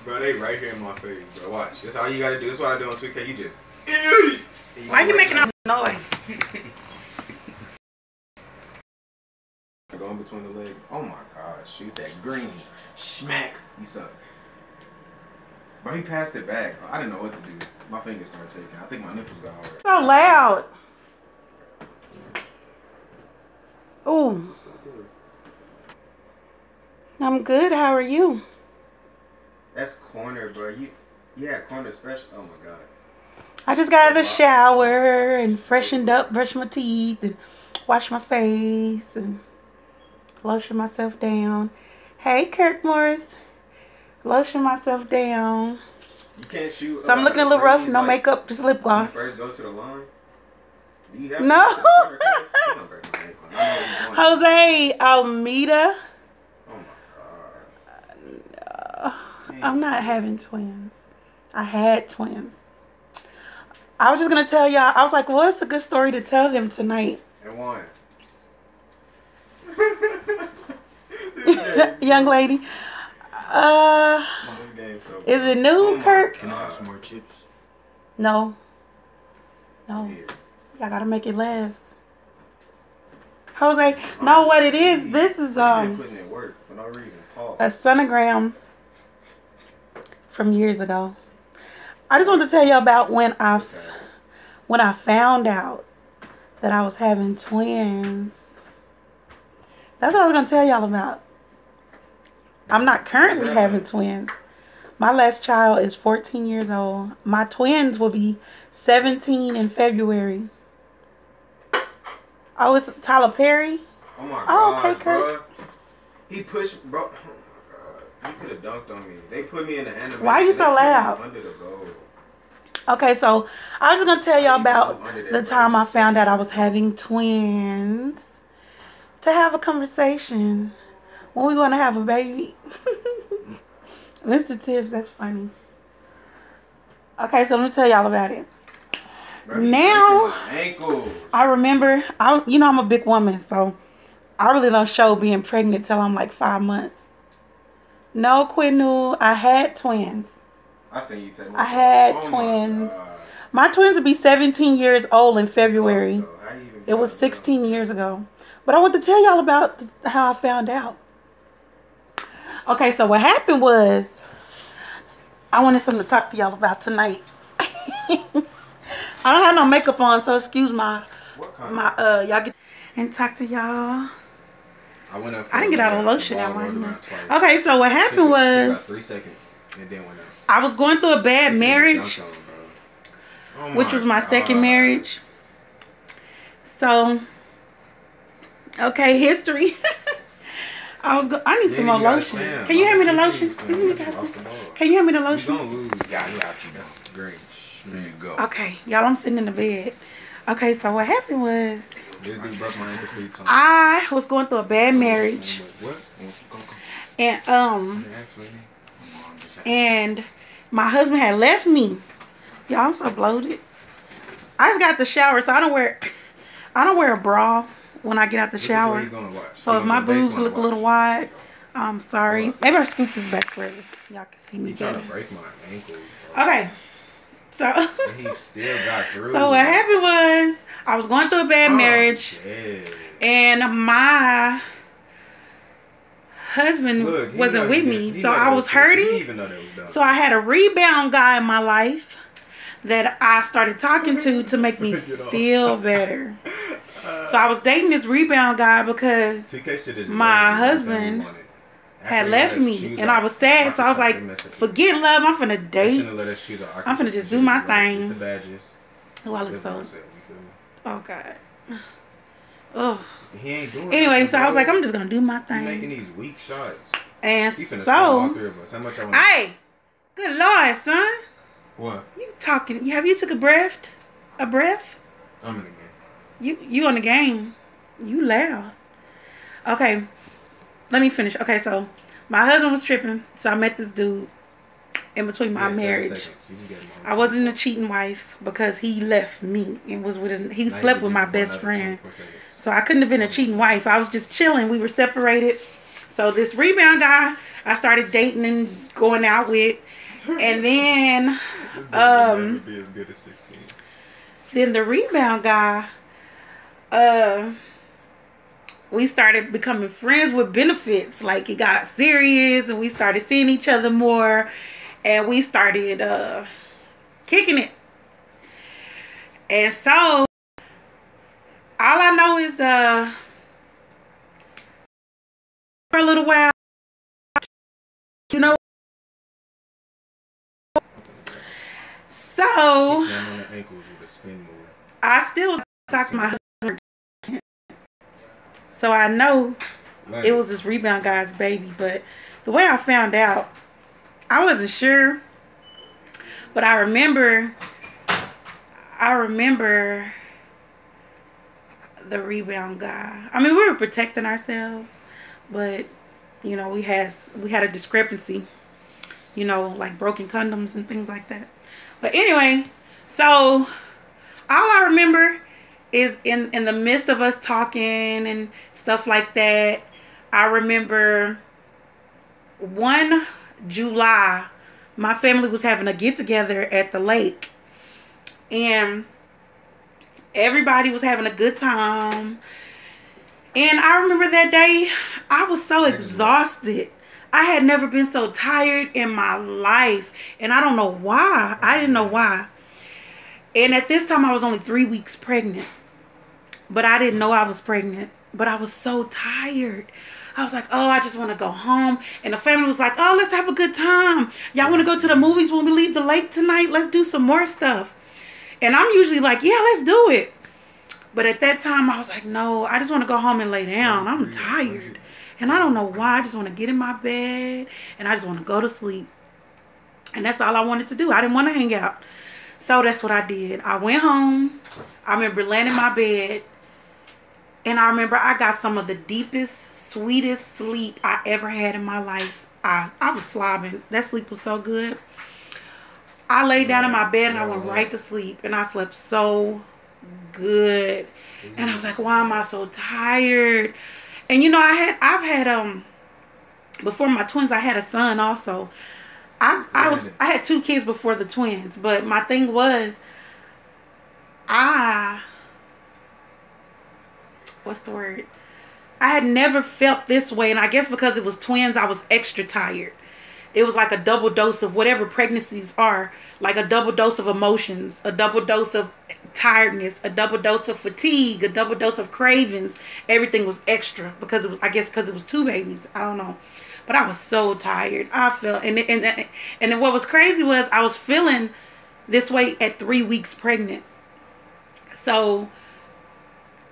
Bro, they right here in my face, bro. Watch. That's all you gotta do. That's what I do on 2K. You just. Why you making all noise? Going between the legs. Oh my god. Shoot that green. Smack. He sucked. But he passed it back. I didn't know what to do. My fingers started shaking. I think my nipples got hard. So loud. Ooh. I'm good. How are you? That's corner, bro. You had corner special. Oh my god. I just got out of the shower and freshened up, brushed my teeth, and washed my face and lotioned myself down. Hey, Kirk Morris. Lotion myself down. You can't shoot. So I'm looking a little rough. No makeup, just lip gloss. First, go to the line. Do you have no. Jose Almeida. Oh my god. No, I'm not having twins. I had twins. I was just gonna tell y'all. I was like, what's a good story to tell them tonight? And one. Young lady. Is it new, Kirk? Can I have some more chips? No. No. I gotta make it last. Jose, no, what it is, this is putting in work for no reason. A sonogram from years ago. I just want to tell you about when I found out that I was having twins. That's what I was gonna tell y'all about. I'm not currently having twins. My last child is 14 years old. My twins will be 17 in February. Oh, it's Tyler Perry? Oh my god. Okay, Kirk. Bro. He pushed, bro. Oh my god. You could have dunked on me. They put me in the animation. Why are you so loud? Under the goal. Okay, so I was just going to tell y'all about the time I found out I was having twins. To have a conversation. When we going to have a baby. Mr. Tibbs, that's funny. Okay, so let me tell y'all about it. Bro, now, I remember, I'm a big woman, so I really don't show being pregnant till I'm like 5 months. No, Quinu, I had twins. I seen you tell me. I had twins. My twins would be 17 years old in February. It was 16 years ago. But I want to tell y'all about how I found out. Okay, so what happened was, I wanted something to talk to y'all about tonight. I don't have no makeup on, so excuse y'all get and talk to y'all. I didn't get out of lotion at my mouth. Okay, so what happened was 3 seconds and then went out. I was going through a bad marriage, which was my second marriage. So, okay, history. I need some more lotion. Can you hand me the lotion? Can you hand me the lotion? You gonna lose. Yeah, I got you. That's great. There you go. Okay, y'all, I'm sitting in the bed. Okay, so what happened was I was going through a bad marriage. And my husband had left me. Y'all, I'm so bloated. I just got the shower, so I don't wear a bra when I get out the shower. So if my boobs look a little wide, I'm sorry. Maybe I'll scoot this back further. Y'all can see me better. Trying to break my ankles. Okay. So he still got through. So what happened was I was going through a bad marriage, and my husband wasn't with me, so I was hurting. So I had a rebound guy in my life that I started talking to make me feel better. So I was dating this rebound guy because my husband had left me, and I was sad. So I was like, forget love, I'm finna date. I'm finna just do my thing. Oh, I look so... Oh, God. Oh. Anyway, so I was like, I'm just gonna do my thing. Making these weak shots. And so... Hey! Good Lord, son. What? You talking... Have you took a breath? A breath? I'm in the game. You on the game. You loud. Okay. Let me finish. Okay, so my husband was tripping, so I met this dude in between my marriage. I wasn't a cheating wife because he left me and was with he slept with my best friend. So I couldn't have been a cheating wife. I was just chilling. We were separated. So this rebound guy, I started dating and going out with. And then, never be as good as 16. Then the rebound guy, we started becoming friends with benefits. Like, it got serious, and we started seeing each other more, and we started kicking it. And so, all I know is for a little while, you know. So I still talk to my husband. So I know it was this rebound guy's baby. But the way I found out, I wasn't sure. But I remember the rebound guy. I mean, we were protecting ourselves, but you know, we had a discrepancy. You know, like broken condoms and things like that. But anyway, so all I remember is in the midst of us talking and stuff like that, I remember one July, my family was having a get together at the lake, and everybody was having a good time. And I remember that day, I was so exhausted. I had never been so tired in my life. And I don't know why. I didn't know why. And at this time, I was only 3 weeks pregnant. But I didn't know I was pregnant. But I was so tired. I was like, oh, I just want to go home. And the family was like, oh, let's have a good time. Y'all want to go to the movies when we leave the lake tonight? Let's do some more stuff. And I'm usually like, yeah, let's do it. But at that time, I was like, no, I just want to go home and lay down. I'm tired. And I don't know why. I just want to get in my bed and I just want to go to sleep. And that's all I wanted to do. I didn't want to hang out. So that's what I did. I went home. I remember laying in my bed. And I remember I got some of the deepest, sweetest sleep I ever had in my life. I was slobbing. That sleep was so good. I laid down in my bed and I went right to sleep. And I slept so good. And I was like, why am I so tired? And you know, I've had before my twins, I had a son also. I had 2 kids before the twins, but my thing was what's the word? I had never felt this way, and I guess because it was twins, I was extra tired. It was like a double dose of whatever pregnancies are, like a double dose of emotions, a double dose of tiredness, a double dose of fatigue, a double dose of cravings. Everything was extra because it was, I guess, because it was 2 babies. I don't know, but I was so tired. I felt, and then what was crazy was I was feeling this way at 3 weeks pregnant. So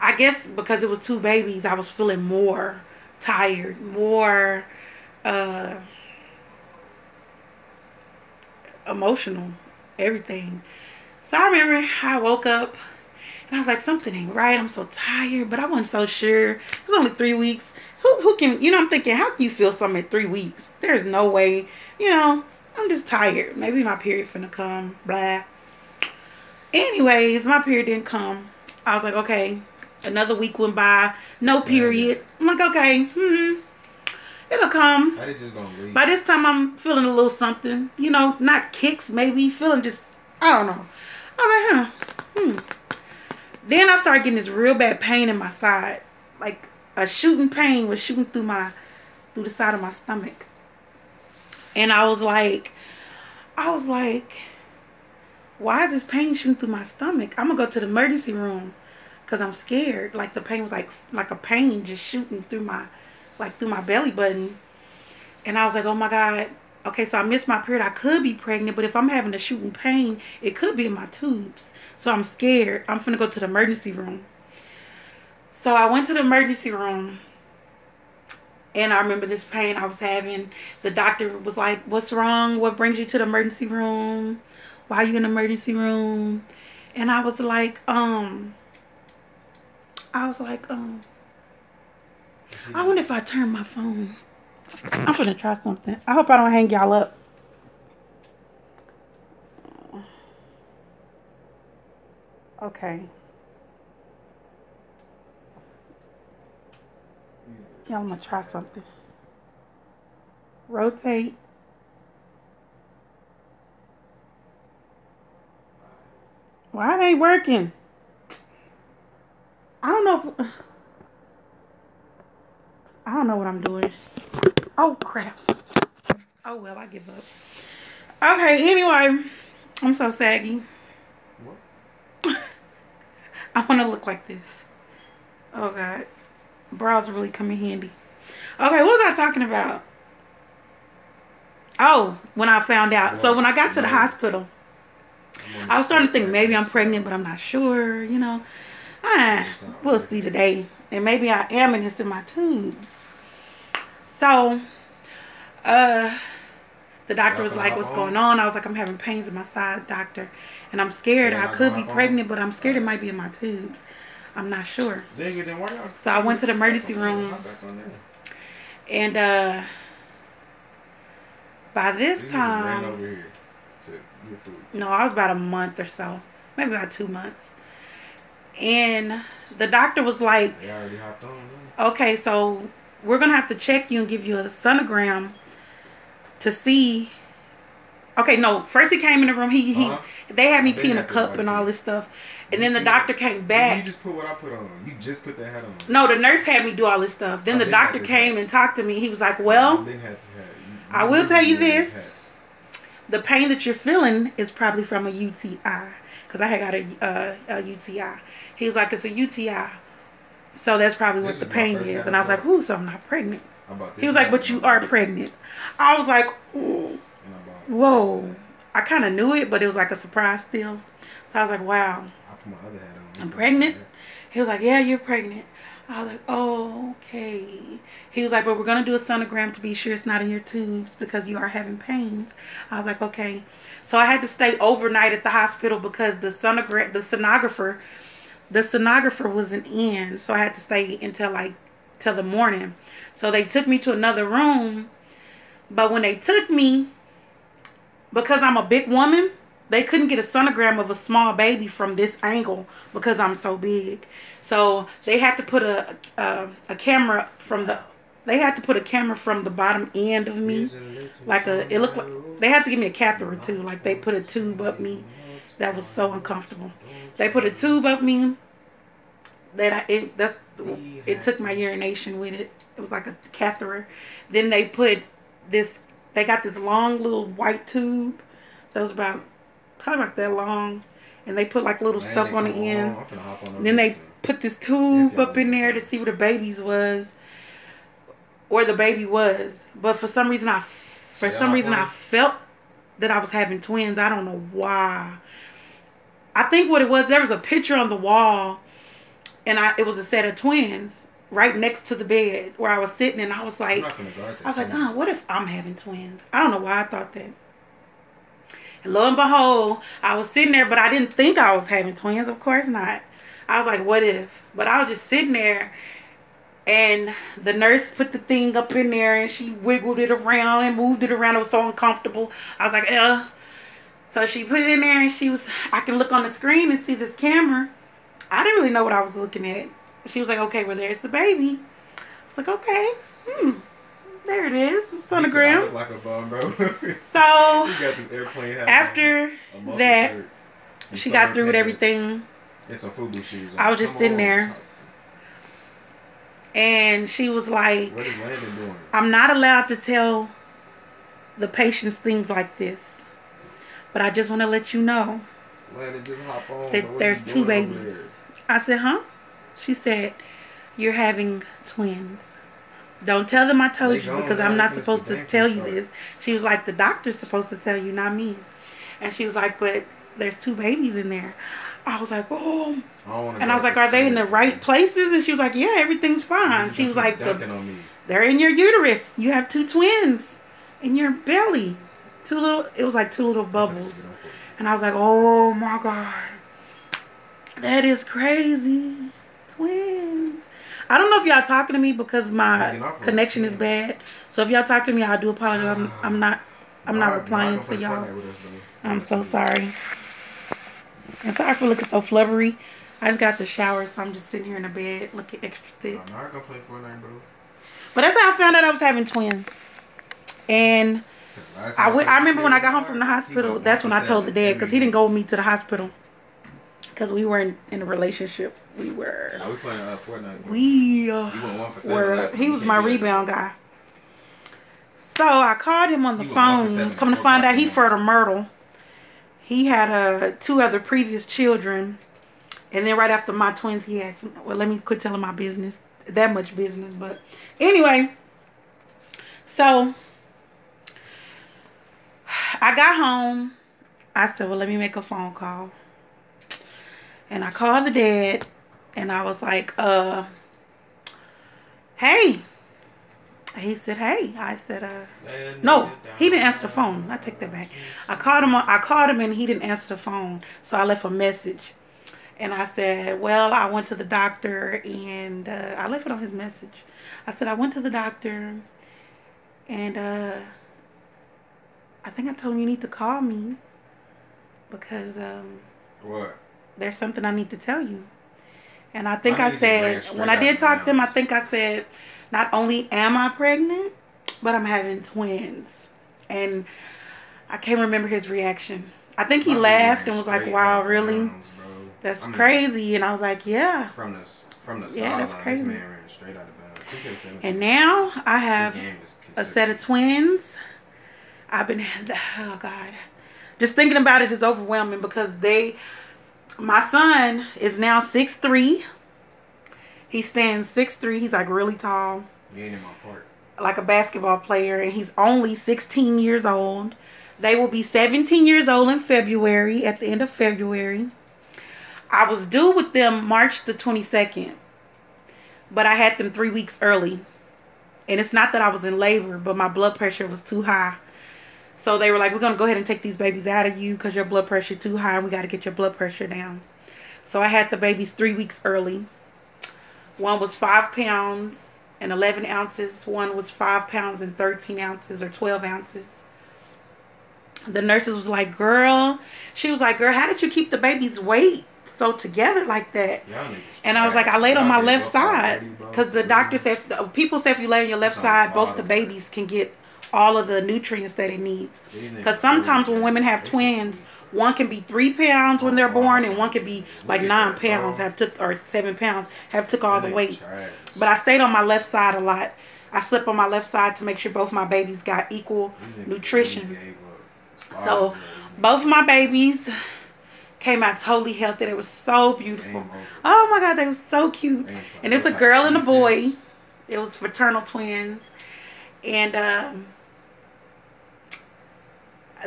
I guess because it was 2 babies, I was feeling more tired, more emotional, everything. So I remember I woke up and I was like, something ain't right. I'm so tired, but I wasn't so sure. It was only 3 weeks. Who can, you know, I'm thinking, how can you feel something at 3 weeks? There's no way, you know, I'm just tired. Maybe my period finna come, blah. Anyways, my period didn't come. I was like, okay, another week went by, no period. I'm like, okay, it'll come. By this time, I'm feeling a little something. You know, not kicks, maybe. Feeling just, I don't know. I'm like, Then I started getting this real bad pain in my side. Like a shooting pain was shooting through the side of my stomach. And I was like, why is this pain shooting through my stomach? I'm going to go to the emergency room because I'm scared. Like the pain was like a pain just shooting through my belly button. And I was like, oh my God. Okay, so I missed my period. I could be pregnant, but if I'm having a shooting pain, it could be in my tubes. So I'm scared. I'm finna go to the emergency room. So I went to the emergency room. And I remember this pain I was having. The doctor was like, what's wrong? What brings you to the emergency room? Why are you in the emergency room? And I was like, I wonder if I turn my phone. I'm gonna try something. I hope I don't hang y'all up. Okay. Yeah, I'm gonna try something. Rotate. Why it ain't working? I don't know what I'm doing. Oh crap. Oh well, I give up. Okay, anyway. I'm so saggy. What? I want to look like this. Oh god. Bras really come in handy. Okay, what was I talking about? Oh, when I found out. So when I got to the hospital, I was starting to think maybe I'm pregnant, but I'm not sure, you know. We'll see today. And maybe I am, and it's in my tubes. So, the doctor was like, what's going on? I was like, I'm having pains in my side, doctor. And I'm scared. I could be pregnant, but I'm scared it might be in my tubes. I'm not sure. So I went to the emergency room. And by this time, no, I was about a month or so. Maybe about 2 months. And the doctor was like, they already hopped on. Okay, so we're going to have to check you and give you a sonogram to see. Okay, no, first he came in the room. They had me pee in a cup and all this stuff. And then the doctor came back. You just put what I put on. You just put that hat on. No, the nurse had me do all this stuff. Then the doctor came and talked to me. He was like, well, I will tell you this. The pain that you're feeling is probably from a UTI. Because I had got a UTI. He was like, it's a UTI. So that's probably what the pain is. And I was like, ooh, so I'm not pregnant. He was like, but you are pregnant. I was like, ooh, whoa. I kind of knew it, but it was like a surprise still. So I was like, wow. I put my other hat on. I'm pregnant? He was like, yeah, you're pregnant. I was like, oh, okay. He was like, but we're going to do a sonogram to be sure it's not in your tubes because you are having pains. I was like, okay. So I had to stay overnight at the hospital because the sonographer wasn't in. So I had to stay till the morning. So they took me to another room. But when they took me, because I'm a big woman, they couldn't get a sonogram of a small baby from this angle because I'm so big. So they had to put a camera from the bottom end of me, they had to give me a catheter too. Like they put a tube up me. That was so uncomfortable. They put a tube up me that it took my urination with it. It was like a catheter. Then they put this. They got this long little white tube that was probably about that long, and they put like little stuff on the end. Then they put this tube up in there to see where the baby was. But for some reason I felt that I was having twins. I don't know why. I think what it was, there was a picture on the wall, and it was a set of twins right next to the bed where I was sitting, and I was like, what if I'm having twins? I don't know why I thought that. And lo and behold, I was sitting there, but I didn't think I was having twins. Of course not. I was like, what if? But I was just sitting there, and the nurse put the thing up in there, and she wiggled it around and moved it around. It was so uncomfortable. I was like, ugh. So she put it in there, and I can look on the screen and see this camera. I didn't really know what I was looking at. She was like, okay, well, there's the baby. I was like, okay. There it is. Sonogram. I look like a bum, bro. So, you got this airplane hat after that, she got through with everything. And some FUBU shoes on. I was just sitting there. And she was like, what is Landon doing? I'm not allowed to tell the patients things like this. But I just want to let you know that there's 2 babies. I said, huh? She said, you're having twins. Don't tell them I told you because I'm not supposed to tell you this. She was like, the doctor's supposed to tell you, not me. And she was like, but there's 2 babies in there. I was like, oh. And I was like, are they in the right places? And she was like, yeah, everything's fine. She was like, they're in your uterus. You have 2 twins in your belly. It was like 2 little bubbles. And I was like, oh my God. That is crazy. Twins. I don't know if y'all talking to me because my connection is bad. So if y'all talking to me, I do apologize. I'm not replying to y'all. I'm so sorry. And sorry for looking so flubbery. I just got the shower, so I'm just sitting here in the bed looking extra thick. I'm not gonna play Fortnite, bro. But that's how I found out I was having twins. And I remember when I got home from the hospital, that's when I told the dad, because he didn't go with me to the hospital. Because we weren't in a relationship. We were. No, we playing Fortnite. We went 1 for 7 he was my rebound guy. So I called him on the phone. Come to find out, he fertile Myrtle. He had 2 other previous children. And then right after my twins, he had some. Well, let me quit telling my business. That much business. But anyway. So I got home. I said, well, let me make a phone call. And I called the dad. And I was like, hey. He said, hey. I said, no, he didn't answer the phone. I take that back. I called him and he didn't answer the phone. So I left a message. And I said, well, I went to the doctor, and I left it on his message. I said, I went to the doctor, and I think I told him you need to call me because what? There's something I need to tell you. And I think I said, when I did talk to him, I think I said, not only am I pregnant, but I'm having twins. And I can't remember his reaction. I think he laughed and was like, wow, really? That's crazy. And I was like, yeah. From the yeah, that's crazy. This man ran straight out of bounds. And now I have a set of twins. Oh God. Just thinking about it is overwhelming because my son is now 6'3". He stands 6'3". He's like really tall. He ain't in my part. Like a basketball player. And he's only 16 years old. They will be 17 years old in February, at the end of February. I was due with them March the 22nd, but I had them 3 weeks early. And it's not that I was in labor, but my blood pressure was too high. So they were like, we're going to go ahead and take these babies out of you because your blood pressure too high. We got to get your blood pressure down. So I had the babies 3 weeks early. One was 5 pounds and 11 ounces. One was 5 pounds and 13 ounces or 12 ounces. The nurses was like, girl, how did you keep the baby's weight so together like that? And I was like, I laid on my left side because the doctor said, people say if you lay on your left side, both the babies can get all of the nutrients that it needs. Because sometimes when women have twins, one can be 3 pounds when they're born and one can be like 9 pounds, or 7 pounds, have took all the weight. But I stayed on my left side a lot. I slept on my left side to make sure both my babies got equal nutrition. So both of my babies came out totally healthy. They were so beautiful. Oh my God, they were so cute. And it's a girl and a boy. It was fraternal twins. And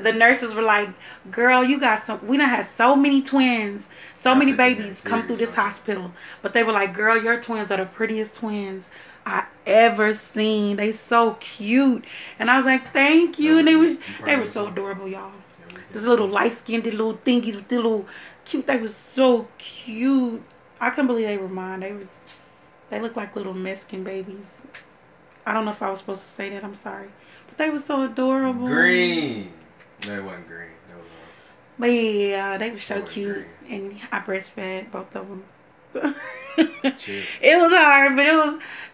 the nurses were like, girl, we done had so many twins, so many babies come through this hospital. But they were like, girl, your twins are the prettiest twins I ever seen. They so cute. And I was like, thank you. And they were so adorable, y'all. This little light-skinned little thingies with the little cute. They were so cute. I couldn't believe they were mine. They looked like little Mexican babies. I don't know if I was supposed to say that. I'm sorry. But they were so adorable. Green. No, it wasn't green. That was But yeah, they were so cute. Green. And I breastfed both of them. It was hard, but it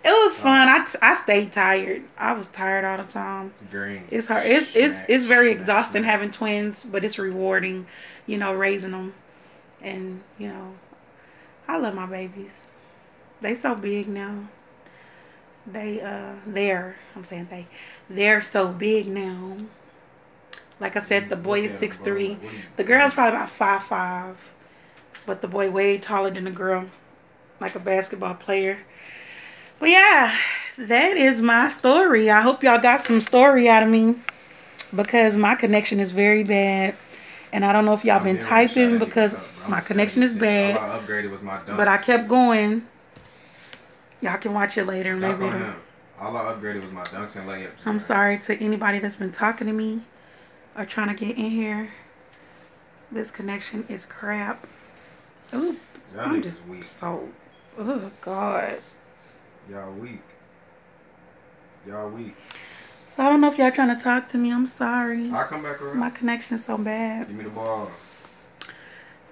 was fun. I stayed tired. I was tired all the time. Green. It's hard. It's very exhausting having twins, but it's rewarding, raising them. And, I love my babies. They so big now. They're so big now. Like I said, the boy is 6'3". The girl's probably about 5'5". But the boy way taller than the girl. Like a basketball player. But yeah, that is my story. I hope y'all got some story out of me. Because my connection is very bad. And I don't know if y'all been typing because my connection is bad. All I upgraded was my dunks. But I kept going. Y'all can watch it later. Maybe all I upgraded was my dunks and layups. I'm sorry to anybody that's been talking to me or trying to get in here. This connection is crap. Ooh, I'm just weak. Oh God. Y'all weak. So I don't know if y'all trying to talk to me. I'm sorry. I'll come back around. My connection is so bad. Give me the ball.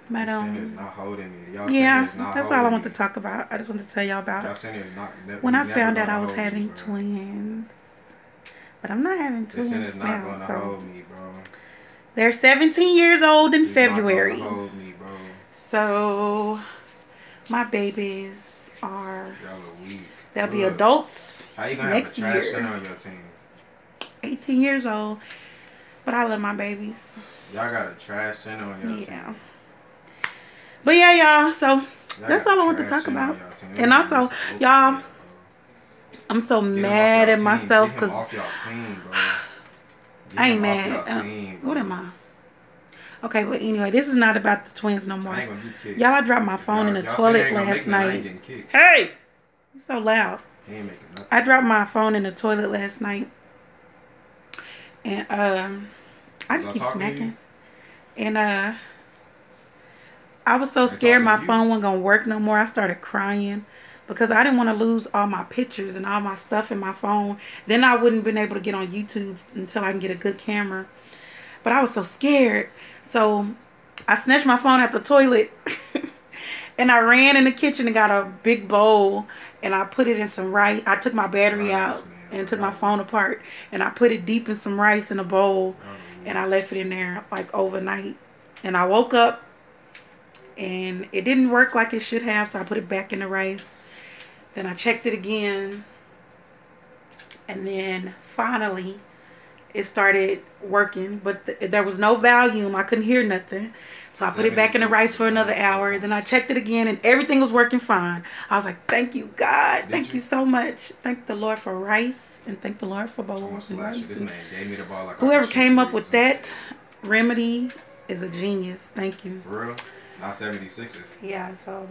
But Center's not holding me. Y'all that's all I want to talk about. I just want to tell y'all about y'all when I found out I was having me, twins. But I'm not having twins now. This is not going to hold me, bro. They're 17 years old in February. Not gonna hold me, bro. So my babies are. Y'all are weak. They'll be adults. How you gonna next have a trash year. center on your team? 18 years old. But I love my babies. Y'all got a trash center on your team. Yeah. But yeah, y'all. So that's all I want to talk about. And also, y'all, I'm so mad at myself because I ain't mad. What am I? Okay, but anyway, this is not about the twins no more. Y'all, I dropped my phone in the toilet last night. Hey! You're so loud. I dropped my phone in the toilet last night. And I just keep smacking. And I was so scared my phone wasn't going to work no more. I started crying because I didn't want to lose all my pictures and all my stuff in my phone. Then I wouldn't have been able to get on YouTube until I can get a good camera. But I was so scared. So I snatched my phone out the toilet and I ran in the kitchen and got a big bowl and I put it in some rice. I took my battery out and took my phone apart and I put it deep in some rice in a bowl and I left it in there like overnight. And I woke up and it didn't work like it should have, so I put it back in the rice. Then I checked it again and then finally it started working, but there was no volume. I couldn't hear nothing. So I put it back in the rice for another hour. Then I checked it again, and everything was working fine. I was like, thank you, God. Thank you so much. Thank the Lord for rice, and thank the Lord for bowls and rice. This man gave me the ball like whoever came up with that remedy is a genius. Thank you. For real? Not 76ers. Yeah, so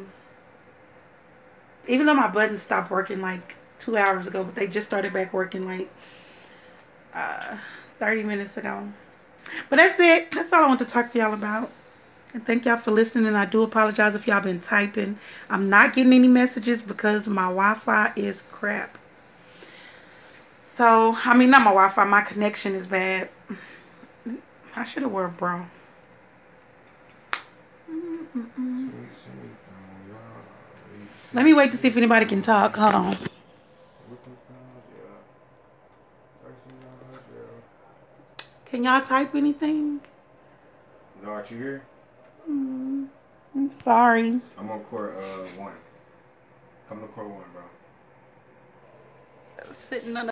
even though my buttons stopped working like 2 hours ago, but they just started back working like 30 minutes ago. But that's it. That's all I want to talk to y'all about. And thank y'all for listening. And I do apologize if y'all been typing. I'm not getting any messages because my Wi-Fi is crap. So, I mean, not my Wi-Fi. My connection is bad. I should have worn a bra. Let me wait to see if anybody can talk. Hold on. Can y'all type anything? No, aren't you here? I'm sorry. I'm on court 1. Come to court 1, bro. Sitting on